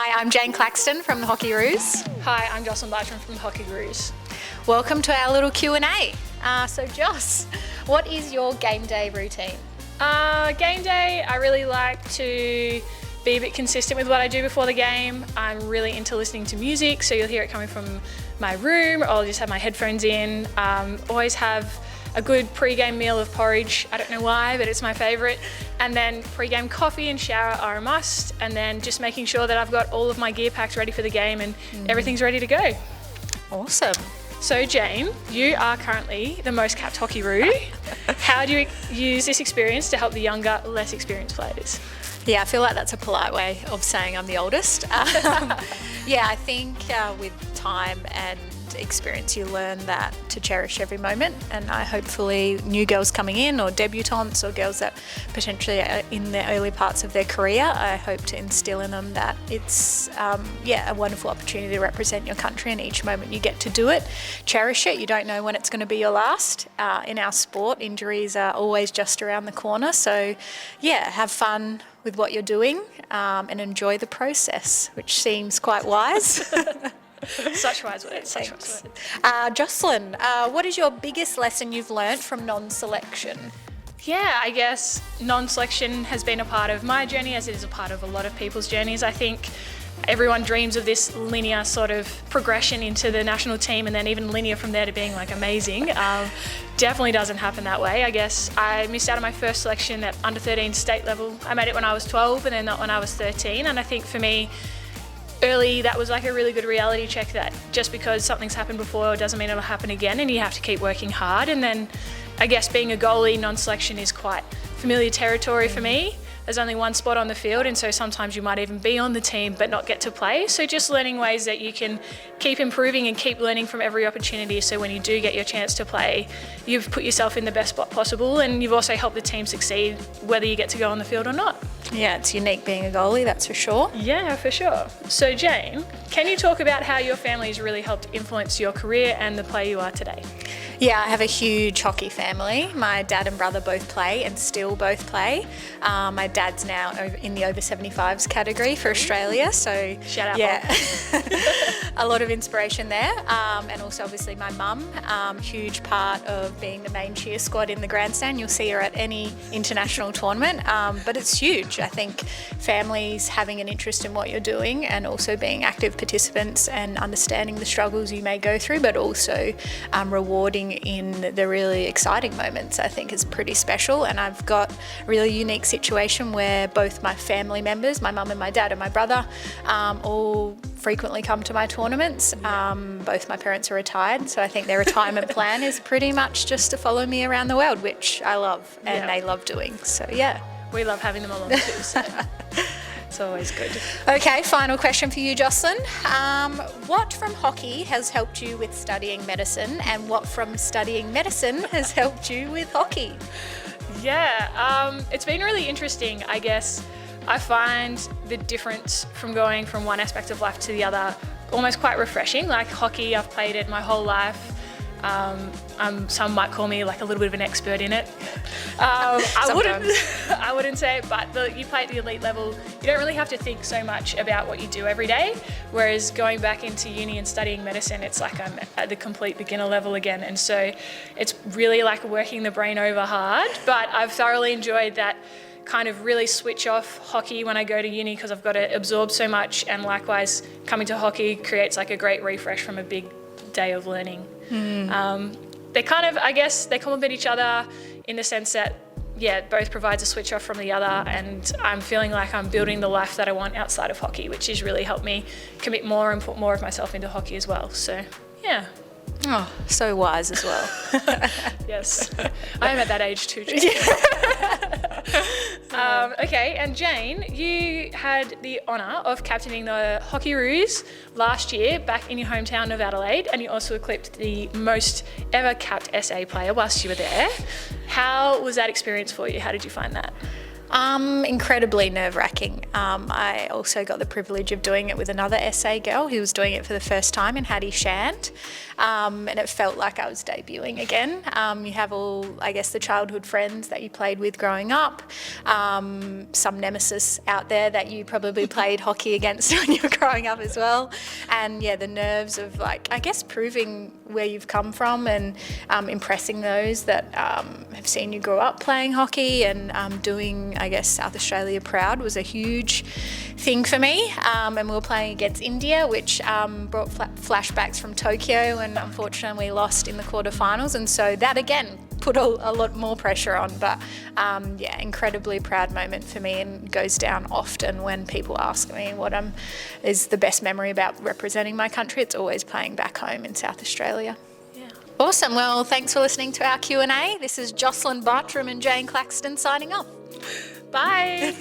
Hi, I'm Jane Claxton from the Hockey Roos. Hi, I'm Jocelyn Bartram from the Hockey Roos. Welcome to our little Q&A. So Joss, what is your game day routine? Game day, I really like to be a bit consistent with what I do before the game. I'm really into listening to music, so you'll hear it coming from my room, or I'll just have my headphones in. Always have a good pre-game meal of porridge. I don't know why, but it's my favourite. And then pre-game coffee and shower are a must. And then just making sure that I've got all of my gear packed ready for the game and everything's ready to go. Awesome. So Jane, you are currently the most capped hockey roo. How do you use this experience to help the younger, less experienced players? Yeah, I feel like that's a polite way of saying I'm the oldest. Yeah, I think with time and experience you learn that to cherish every moment, and hopefully new girls coming in or debutantes or girls that potentially are in the early parts of their career, I hope to instill in them that it's a wonderful opportunity to represent your country, and each moment you get to do it, cherish it. You don't know when it's going to be your last. In our sport, injuries are always just around the corner, so yeah, have fun with what you're doing and enjoy the process, which seems quite wise. Such wise words. Thanks. Jocelyn, what is your biggest lesson you've learnt from non-selection? Yeah, I guess non-selection has been a part of my journey, as it is a part of a lot of people's journeys. I think everyone dreams of this linear sort of progression into the national team, and then even linear from there to being like amazing. Definitely doesn't happen that way. I guess I missed out on my first selection at under 13 state level. I made it when I was 12 and then not when I was 13. And I think for me, early, that was like a really good reality check that just because something's happened before doesn't mean it'll happen again, and you have to keep working hard. And then I guess being a goalie, non-selection is quite familiar territory for me. There's only one spot on the field, and so sometimes you might even be on the team but not get to play. So just learning ways that you can keep improving and keep learning from every opportunity, so when you do get your chance to play, you've put yourself in the best spot possible, and you've also helped the team succeed whether you get to go on the field or not. Yeah, it's unique being a goalie, that's for sure. Yeah, for sure. So Jane, can you talk about how your family has really helped influence your career and the player you are today? Yeah, I have a huge hockey family. My dad and brother both play and still both play. My dad's now in the over 75s category for Australia, so shout out. Yeah, a lot of inspiration there. And also obviously my mum, huge part of being the main cheer squad in the grandstand. You'll see her at any international tournament, but it's huge. I think families having an interest in what you're doing and also being active participants and understanding the struggles you may go through, but also rewarding in the really exciting moments, I think is pretty special. And I've got a really unique situation where both my family members, my mum and my dad and my brother, all frequently come to my tournaments. Both my parents are retired, so I think their retirement plan is pretty much just to follow me around the world, which I love and they love doing. So yeah. We love having them along too, so it's always good. Okay, final question for you, Jocelyn. What from hockey has helped you with studying medicine, and what from studying medicine has helped you with hockey? Yeah, it's been really interesting, I guess. I find the difference from going from one aspect of life to the other almost quite refreshing. Like hockey, I've played it my whole life. Some might call me like a little bit of an expert in it. I wouldn't say it, but you play at the elite level, you don't really have to think so much about what you do every day. Whereas going back into uni and studying medicine, it's like I'm at the complete beginner level again. And so it's really like working the brain over hard, but I've thoroughly enjoyed that kind of really switch off hockey when I go to uni, because I've got to absorb so much, and likewise coming to hockey creates like a great refresh from a big day of learning. They kind of, I guess, they complement each other in the sense that, yeah, both provides a switch off from the other, and I'm feeling like I'm building the life that I want outside of hockey, which has really helped me commit more and put more of myself into hockey as well. So, yeah. Oh, so wise as well. Yes, I am at that age too. Okay, and Jane, you had the honour of captaining the Hockey Roos last year back in your hometown of Adelaide, and you also eclipsed the most ever capped SA player whilst you were there. How was that experience for you? How did you find that? Incredibly nerve-wracking. I also got the privilege of doing it with another SA girl who was doing it for the first time in Hattie Shand, and it felt like I was debuting again. You have all, I guess, the childhood friends that you played with growing up, some nemesis out there that you probably played hockey against when you were growing up as well, and yeah, the nerves of, like, I guess, proving where you've come from and impressing those that have seen you grow up playing hockey and doing, I guess, South Australia proud was a huge thing for me. And we were playing against India, which brought flashbacks from Tokyo, and unfortunately lost in the quarterfinals. And so that again put a lot more pressure on. But yeah, incredibly proud moment for me, and goes down often when people ask me what is the best memory about representing my country. It's always playing back home in South Australia. Yeah. Awesome. Well, thanks for listening to our Q&A. This is Jocelyn Bartram and Jane Claxton signing off. Bye.